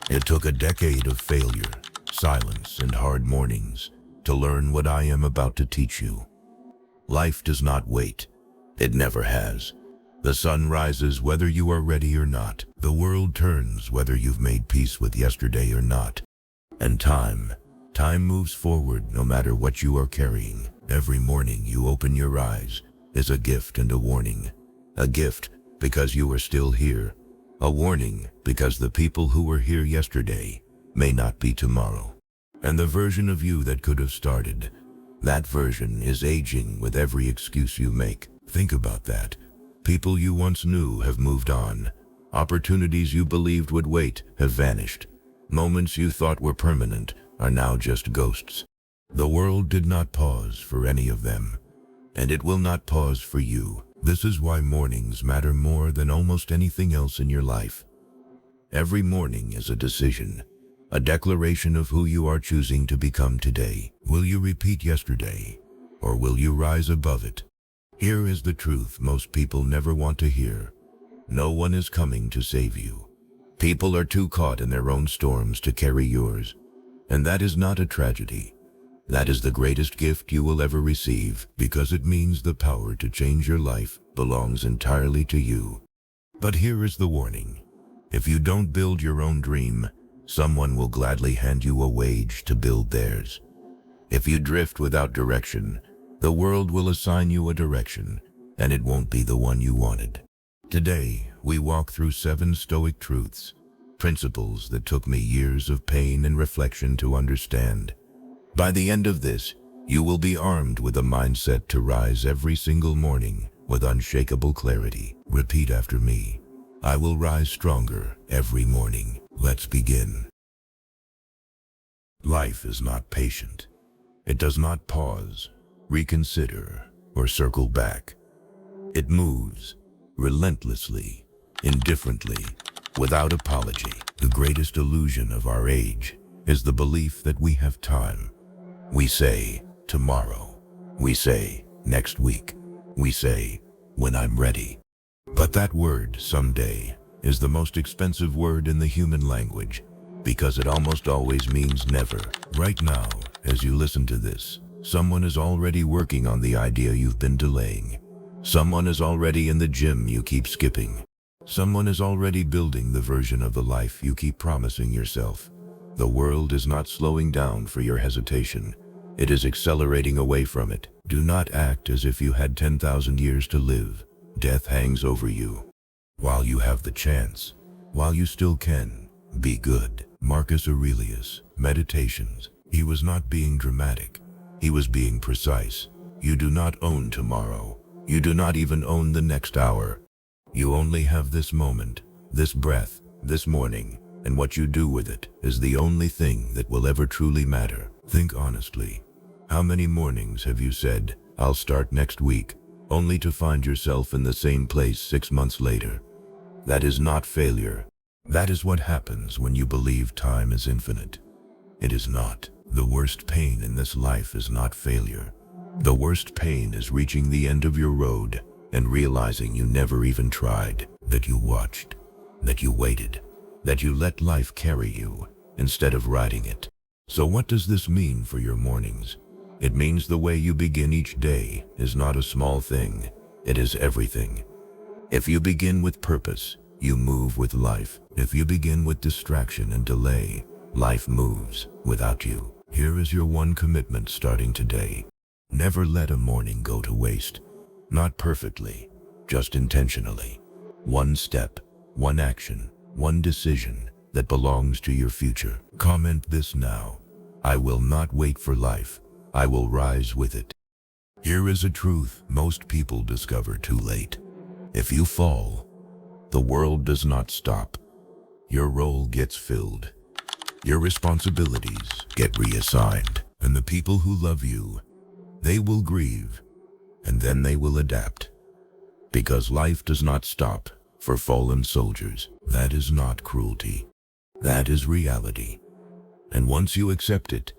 It took a decade of failure, silence, and hard mornings to learn what I am about to teach you. Life does not wait. It never has. The sun rises whether you are ready or not. The world turns whether you've made peace with yesterday or not. And time moves forward no matter what you are carrying. Every morning you open your eyes is a gift and a warning. A gift because you are still here. A warning because the people who were here yesterday may not be tomorrow. And the version of you that could have started, that version is aging with every excuse you make. Think about that. People you once knew have moved on. Opportunities you believed would wait have vanished. Moments you thought were permanent are now just ghosts. The world did not pause for any of them, and it will not pause for you. This is why mornings matter more than almost anything else in your life. Every morning is a decision, a declaration of who you are choosing to become today. Will you repeat yesterday, or will you rise above it? Here is the truth most people never want to hear. No one is coming to save you. People are too caught in their own storms to carry yours. And that is not a tragedy. That is the greatest gift you will ever receive, because it means the power to change your life belongs entirely to you. But here is the warning. If you don't build your own dream, someone will gladly hand you a wage to build theirs. If you drift without direction, the world will assign you a direction, and it won't be the one you wanted. Today, we walk through 7 Stoic truths, principles that took me years of pain and reflection to understand. By the end of this, you will be armed with a mindset to rise every single morning with unshakable clarity. Repeat after me. I will rise stronger every morning. Let's begin. Life is not patient. It does not pause, reconsider, or circle back. It moves relentlessly, indifferently, without apology. The greatest illusion of our age is the belief that we have time. We say, tomorrow. We say, next week. We say, when I'm ready. But that word, someday, is the most expensive word in the human language, because it almost always means never. Right now, as you listen to this, someone is already working on the idea you've been delaying. Someone is already in the gym you keep skipping. Someone is already building the version of the life you keep promising yourself. The world is not slowing down for your hesitation. It is accelerating away from it. Do not act as if you had 10,000 years to live. Death hangs over you. While you have the chance, while you still can, be good. Marcus Aurelius, Meditations. He was not being dramatic. He was being precise. You do not own tomorrow. You do not even own the next hour. You only have this moment, this breath, this morning, and what you do with it is the only thing that will ever truly matter. Think honestly. How many mornings have you said, I'll start next week, only to find yourself in the same place 6 months later? That is not failure. That is what happens when you believe time is infinite. It is not. The worst pain in this life is not failure. The worst pain is reaching the end of your road and realizing you never even tried, that you watched, that you waited, that you let life carry you instead of riding it. So what does this mean for your mornings? It means the way you begin each day is not a small thing. It is everything. If you begin with purpose, you move with life. If you begin with distraction and delay, life moves without you. Here is your one commitment starting today. Never let a morning go to waste. Not perfectly, just intentionally. One step, one action, one decision that belongs to your future. Comment this now. I will not wait for life. I will rise with it. Here is a truth most people discover too late. If you fall, the world does not stop. Your role gets filled. Your responsibilities get reassigned. And the people who love you, they will grieve, and then they will adapt. Because life does not stop for fallen soldiers. That is not cruelty. That is reality. And once you accept it,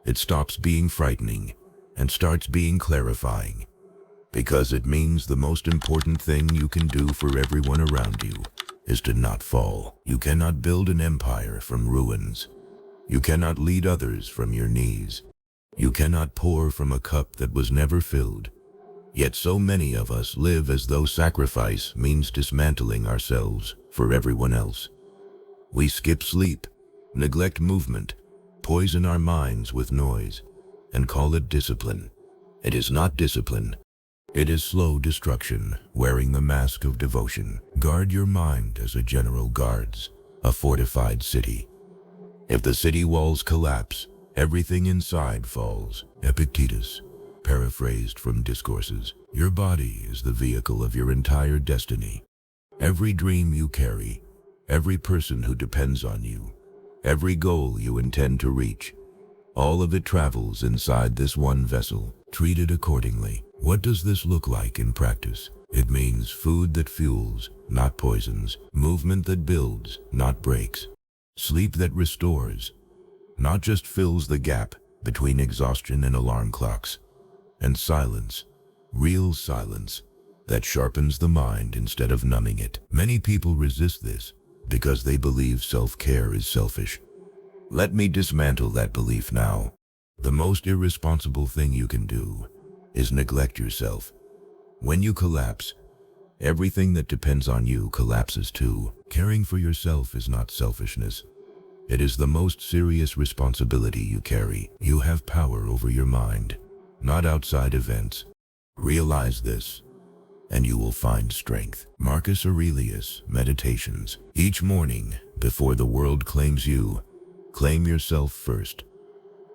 it stops being frightening and starts being clarifying. Because it means the most important thing you can do for everyone around you is to not fall. You cannot build an empire from ruins. You cannot lead others from your knees. You cannot pour from a cup that was never filled. Yet so many of us live as though sacrifice means dismantling ourselves for everyone else. We skip sleep, neglect movement, poison our minds with noise, and call it discipline. It is not discipline. It is slow destruction, wearing the mask of devotion. Guard your mind as a general guards a fortified city. If the city walls collapse, everything inside falls. Epictetus, paraphrased from Discourses. Your body is the vehicle of your entire destiny. Every dream you carry, every person who depends on you, every goal you intend to reach, all of it travels inside this one vessel. Treat it accordingly. What does this look like in practice? It means food that fuels, not poisons, movement that builds, not breaks, sleep that restores, not just fills the gap between exhaustion and alarm clocks, and silence, real silence, that sharpens the mind instead of numbing it. Many people resist this because they believe self-care is selfish. Let me dismantle that belief now. The most irresponsible thing you can do is neglect yourself. When you collapse, everything that depends on you collapses too. Caring for yourself is not selfishness. It is the most serious responsibility you carry. You have power over your mind, not outside events. Realize this, and you will find strength. Marcus Aurelius, Meditations. Each morning, before the world claims you, claim yourself first.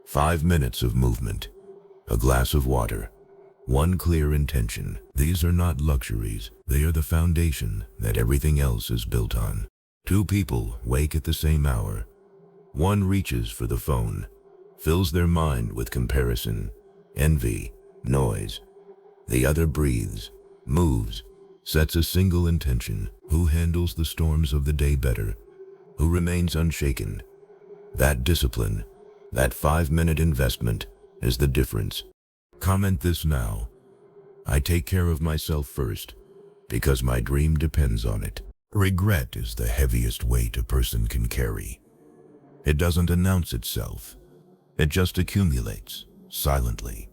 5 minutes of movement, a glass of water, one clear intention. These are not luxuries. They are the foundation that everything else is built on. 2 people wake at the same hour. One reaches for the phone, fills their mind with comparison, envy, noise. The other breathes, moves, sets a single intention. Who handles the storms of the day better? Who remains unshaken? That discipline, that 5-minute investment, is the difference. Comment this now. I take care of myself first, because my dream depends on it. Regret is the heaviest weight a person can carry. It doesn't announce itself. It just accumulates, silently,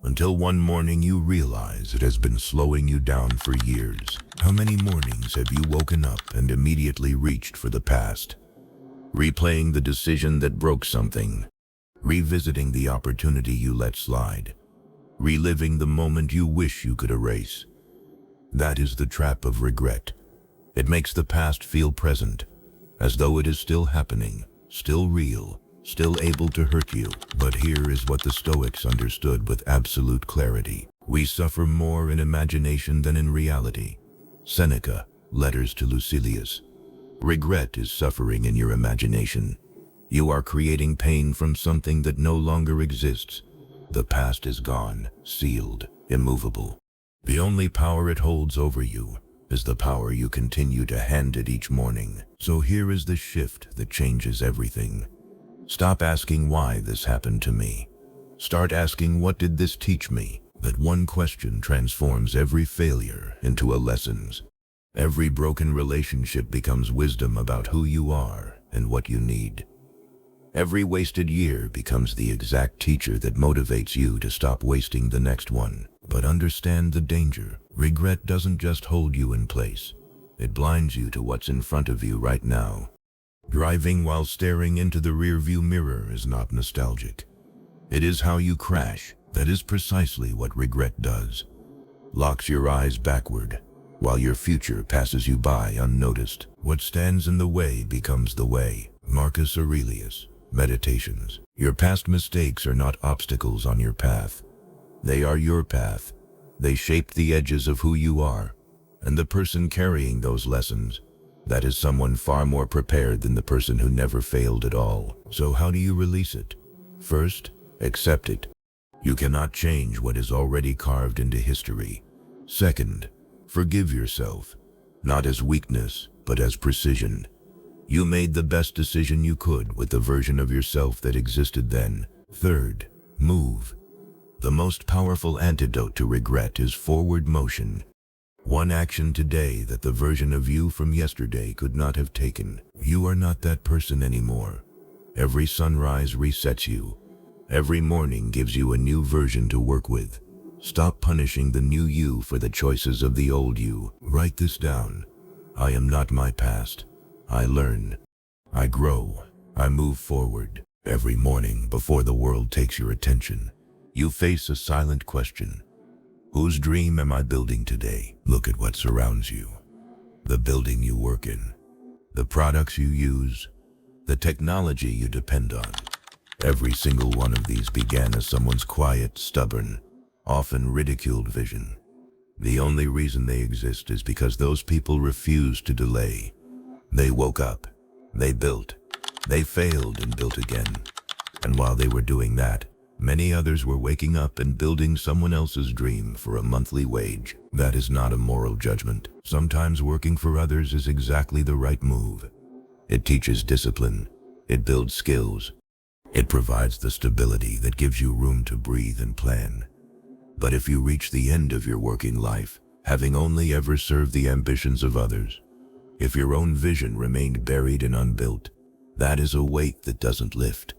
until one morning you realize it has been slowing you down for years. How many mornings have you woken up and immediately reached for the past, replaying the decision that broke something, revisiting the opportunity you let slide, reliving the moment you wish you could erase? That is the trap of regret. It makes the past feel present, as though it is still happening, still real, still able to hurt you. But here is what the Stoics understood with absolute clarity. We suffer more in imagination than in reality. Seneca, Letters to Lucilius. Regret is suffering in your imagination. You are creating pain from something that no longer exists. The past is gone, sealed, immovable. The only power it holds over you is the power you continue to hand it each morning. So here is the shift that changes everything. Stop asking why this happened to me. Start asking, what did this teach me? That one question transforms every failure into a lesson. Every broken relationship becomes wisdom about who you are and what you need. Every wasted year becomes the exact teacher that motivates you to stop wasting the next one. But understand the danger. Regret doesn't just hold you in place. It blinds you to what's in front of you right now. Driving while staring into the rearview mirror is not nostalgic. It is how you crash. That is precisely what regret does. Locks your eyes backward, while your future passes you by unnoticed. What stands in the way becomes the way. Marcus Aurelius, Meditations. Your past mistakes are not obstacles on your path. They are your path. They shaped the edges of who you are. And the person carrying those lessons, that is someone far more prepared than the person who never failed at all. So how do you release it? First, accept it. You cannot change what is already carved into history. Second, forgive yourself, not as weakness, but as precision. You made the best decision you could with the version of yourself that existed then. Third, move. The most powerful antidote to regret is forward motion. One action today that the version of you from yesterday could not have taken. You are not that person anymore. Every sunrise resets you. Every morning gives you a new version to work with. Stop punishing the new you for the choices of the old you. Write this down. I am not my past. I learn. I grow. I move forward. Every morning before the world takes your attention, you face a silent question. Whose dream am I building today? Look at what surrounds you. The building you work in. The products you use. The technology you depend on. Every single one of these began as someone's quiet, stubborn, often ridiculed vision. The only reason they exist is because those people refused to delay. They woke up. They built. They failed and built again. And while they were doing that, many others were waking up and building someone else's dream for a monthly wage. That is not a moral judgment. Sometimes working for others is exactly the right move. It teaches discipline. It builds skills. It provides the stability that gives you room to breathe and plan. But if you reach the end of your working life, having only ever served the ambitions of others, if your own vision remained buried and unbuilt, that is a weight that doesn't lift.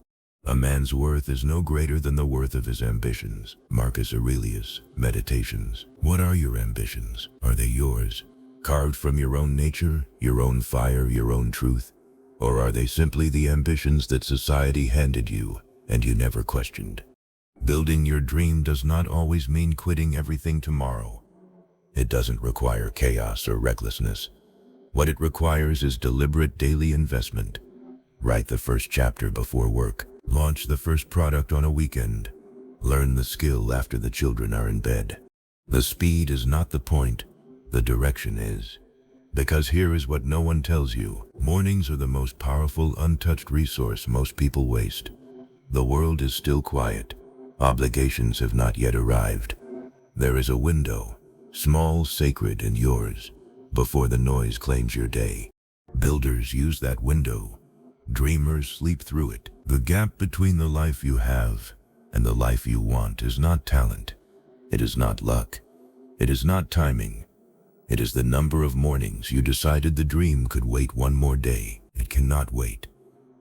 A man's worth is no greater than the worth of his ambitions. Marcus Aurelius, Meditations. What are your ambitions? Are they yours? Carved from your own nature, your own fire, your own truth? Or are they simply the ambitions that society handed you and you never questioned? Building your dream does not always mean quitting everything tomorrow. It doesn't require chaos or recklessness. What it requires is deliberate daily investment. Write the first chapter before work. Launch the first product on a weekend. Learn the skill after the children are in bed. The speed is not the point. The direction is. Because here is what no one tells you. Mornings are the most powerful, untouched resource most people waste. The world is still quiet. Obligations have not yet arrived. There is a window, small, sacred, and yours, before the noise claims your day. Builders use that window. Dreamers sleep through it. The gap between the life you have and the life you want is not talent. It is not luck. It is not timing. It is the number of mornings you decided the dream could wait one more day. It cannot wait.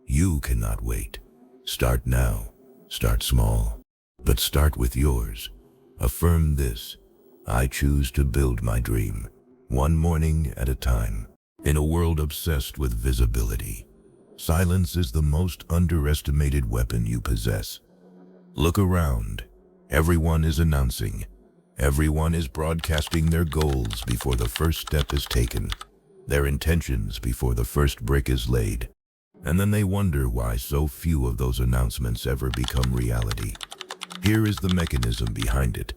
You cannot wait. Start now. Start small. But start with yours. Affirm this. I choose to build my dream, one morning at a time. In a world obsessed with visibility, silence is the most underestimated weapon you possess. Look around. Everyone is announcing. Everyone is broadcasting their goals before the first step is taken, their intentions before the first brick is laid. And then they wonder why so few of those announcements ever become reality. Here is the mechanism behind it.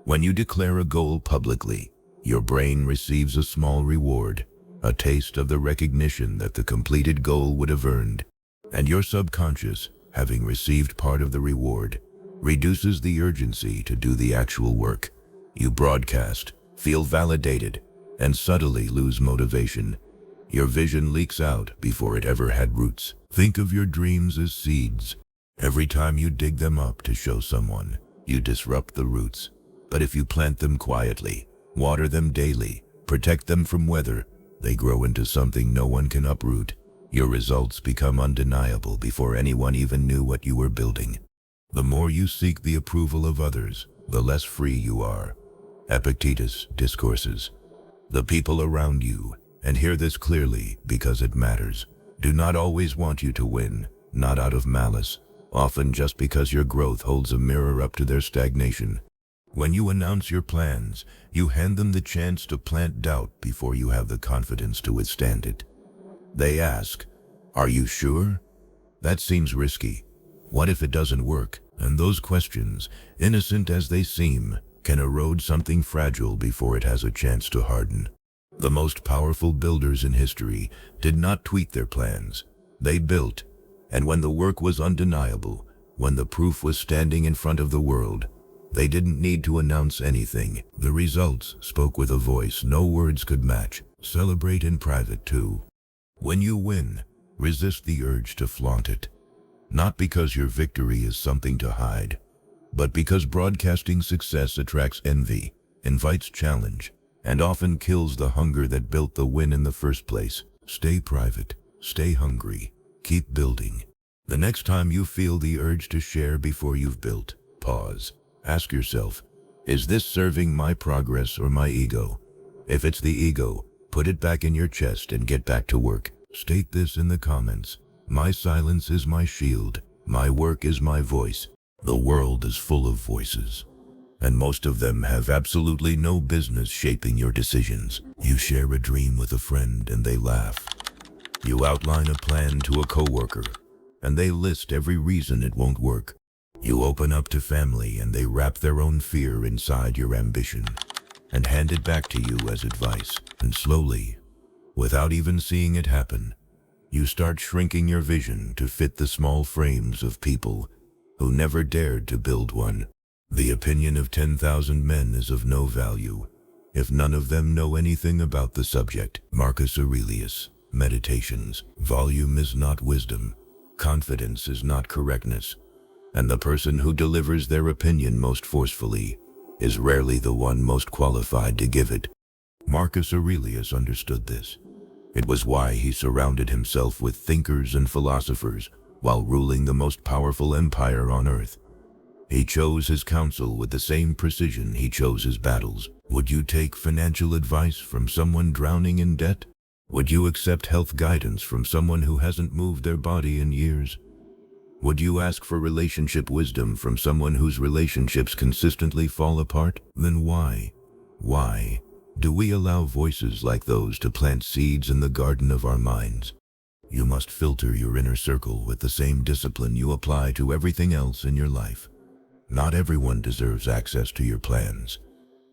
When you declare a goal publicly, your brain receives a small reward, a taste of the recognition that the completed goal would have earned. And your subconscious, having received part of the reward, reduces the urgency to do the actual work. You broadcast, feel validated, and subtly lose motivation. Your vision leaks out before it ever had roots. Think of your dreams as seeds. Every time you dig them up to show someone, you disrupt the roots. But if you plant them quietly, water them daily, protect them from weather, they grow into something no one can uproot. Your results become undeniable before anyone even knew what you were building. The more you seek the approval of others, the less free you are. Epictetus, Discourses. The people around you, and hear this clearly because it matters, do not always want you to win, not out of malice, often just because your growth holds a mirror up to their stagnation. When you announce your plans, you hand them the chance to plant doubt before you have the confidence to withstand it. They ask, "Are you sure? That seems risky. What if it doesn't work?" And those questions, innocent as they seem, can erode something fragile before it has a chance to harden. The most powerful builders in history did not tweet their plans. They built, and when the work was undeniable, when the proof was standing in front of the world, they didn't need to announce anything. The results spoke with a voice no words could match. Celebrate in private too. When you win, resist the urge to flaunt it. Not because your victory is something to hide, but because broadcasting success attracts envy, invites challenge, and often kills the hunger that built the win in the first place. Stay private, stay hungry, keep building. The next time you feel the urge to share before you've built, pause. Ask yourself, is this serving my progress or my ego? If it's the ego, put it back in your chest and get back to work. State this in the comments. My silence is my shield. My work is my voice. The world is full of voices, and most of them have absolutely no business shaping your decisions. You share a dream with a friend and they laugh. You outline a plan to a coworker and they list every reason it won't work. You open up to family and they wrap their own fear inside your ambition and hand it back to you as advice. And slowly, without even seeing it happen, you start shrinking your vision to fit the small frames of people who never dared to build one. The opinion of 10,000 men is of no value if none of them know anything about the subject. Marcus Aurelius, Meditations. Volume is not wisdom. Confidence is not correctness. And the person who delivers their opinion most forcefully is rarely the one most qualified to give it. Marcus Aurelius understood this. It was why he surrounded himself with thinkers and philosophers while ruling the most powerful empire on earth. He chose his counsel with the same precision he chose his battles. Would you take financial advice from someone drowning in debt? Would you accept health guidance from someone who hasn't moved their body in years? Would you ask for relationship wisdom from someone whose relationships consistently fall apart? Then why do we allow voices like those to plant seeds in the garden of our minds? You must filter your inner circle with the same discipline you apply to everything else in your life. Not everyone deserves access to your plans.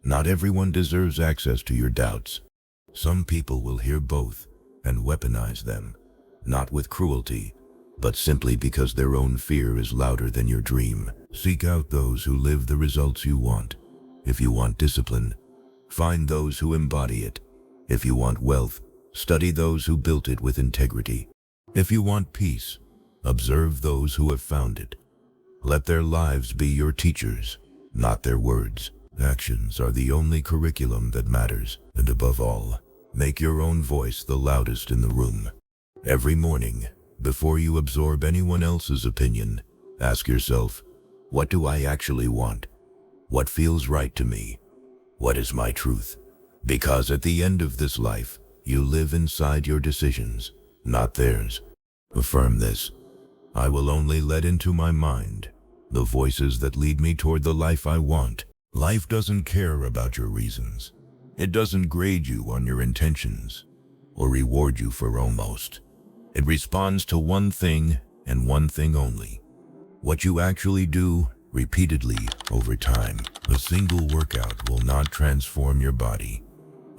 Not everyone deserves access to your doubts. Some people will hear both and weaponize them, not with cruelty, but simply because their own fear is louder than your dream. Seek out those who live the results you want. If you want discipline, find those who embody it. If you want wealth, study those who built it with integrity. If you want peace, observe those who have found it. Let their lives be your teachers, not their words. Actions are the only curriculum that matters, and above all, make your own voice the loudest in the room. Every morning, before you absorb anyone else's opinion, ask yourself, what do I actually want? What feels right to me? What is my truth? Because at the end of this life, you live inside your decisions, not theirs. Affirm this. I will only let into my mind the voices that lead me toward the life I want. Life doesn't care about your reasons. It doesn't grade you on your intentions or reward you for almost. It responds to one thing and one thing only: what you actually do repeatedly over time. A single workout will not transform your body.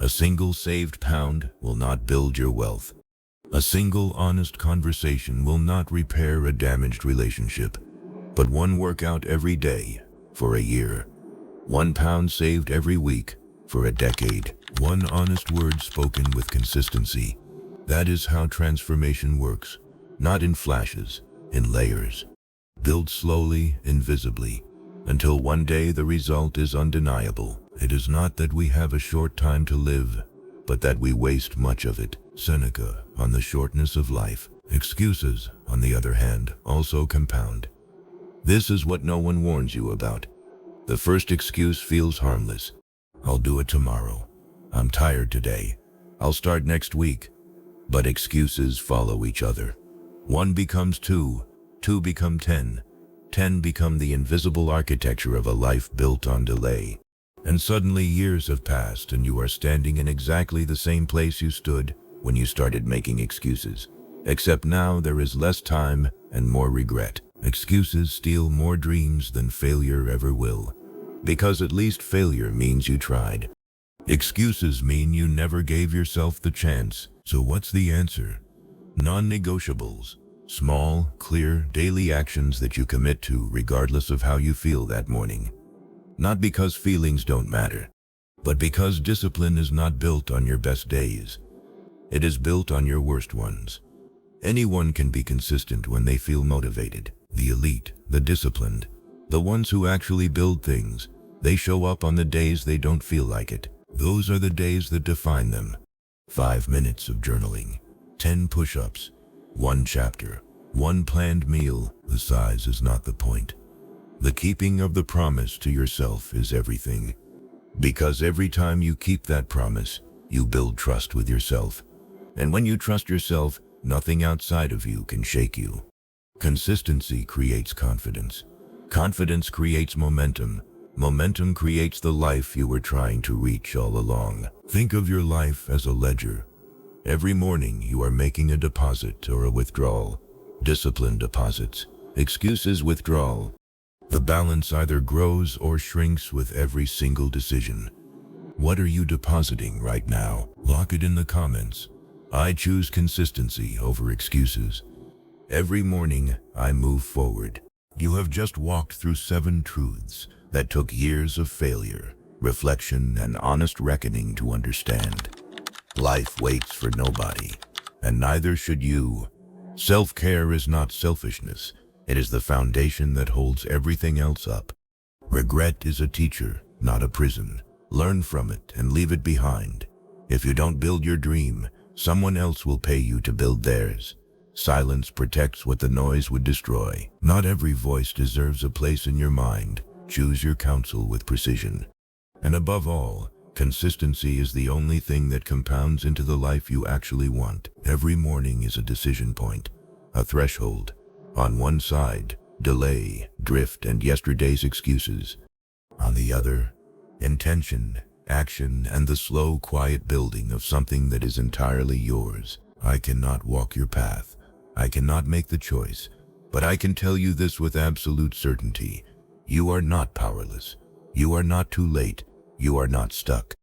A single saved pound will not build your wealth. A single honest conversation will not repair a damaged relationship. But one workout every day for a year. 1 pound saved every week for a decade. One honest word spoken with consistency. That is how transformation works. Not in flashes, in layers. Build slowly, invisibly, until one day the result is undeniable. It is not that we have a short time to live, but that we waste much of it. Seneca on the shortness of life. Excuses, on the other hand, also compound. This is what no one warns you about. The first excuse feels harmless. I'll do it tomorrow. I'm tired today. I'll start next week. But excuses follow each other. 1 becomes 2, 2 become 10, 10 become the invisible architecture of a life built on delay. And suddenly years have passed and you are standing in exactly the same place you stood when you started making excuses. Except now there is less time and more regret. Excuses steal more dreams than failure ever will, because at least failure means you tried. Excuses mean you never gave yourself the chance. So what's the answer? Non-negotiables. Small, clear, daily actions that you commit to regardless of how you feel that morning. Not because feelings don't matter, but because discipline is not built on your best days. It is built on your worst ones. Anyone can be consistent when they feel motivated. The elite, the disciplined, the ones who actually build things, they show up on the days they don't feel like it. Those are the days that define them. 5 minutes of journaling, 10 push-ups, 1 chapter, 1 planned meal. The size is not the point. The keeping of the promise to yourself is everything. Because every time you keep that promise, you build trust with yourself. And when you trust yourself, nothing outside of you can shake you. Consistency creates confidence. Confidence creates momentum. Momentum creates the life you were trying to reach all along. Think of your life as a ledger. Every morning you are making a deposit or a withdrawal. Discipline deposits, excuses withdrawal. The balance either grows or shrinks with every single decision. What are you depositing right now? Lock it in the comments. I choose consistency over excuses. Every morning I move forward. You have just walked through 7 truths that took years of failure, reflection, and honest reckoning to understand. Life waits for nobody, and neither should you. Self-care is not selfishness. It is the foundation that holds everything else up. Regret is a teacher, not a prison. Learn from it and leave it behind. If you don't build your dream, someone else will pay you to build theirs. Silence protects what the noise would destroy. Not every voice deserves a place in your mind. Choose your counsel with precision. And above all, consistency is the only thing that compounds into the life you actually want. Every morning is a decision point, a threshold. On one side, delay, drift, and yesterday's excuses. On the other, intention, action, and the slow, quiet building of something that is entirely yours. I cannot walk your path. I cannot make the choice. But I can tell you this with absolute certainty. You are not powerless. You are not too late. You are not stuck.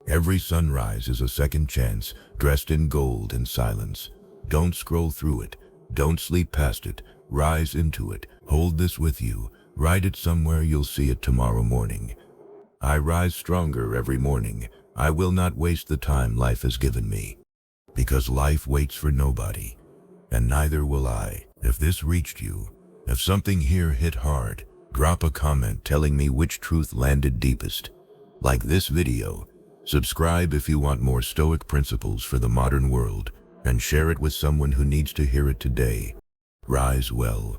Every sunrise is a second chance, dressed in gold and silence. Don't scroll through it. Don't sleep past it. Rise into it. Hold this with you. Write it somewhere. You'll see it tomorrow morning. I rise stronger every morning. I will not waste the time life has given me. Because life waits for nobody. And neither will I. If this reached you, if something here hit hard, drop a comment telling me which truth landed deepest. Like this video, subscribe if you want more Stoic principles for the modern world, and share it with someone who needs to hear it today. Rise well,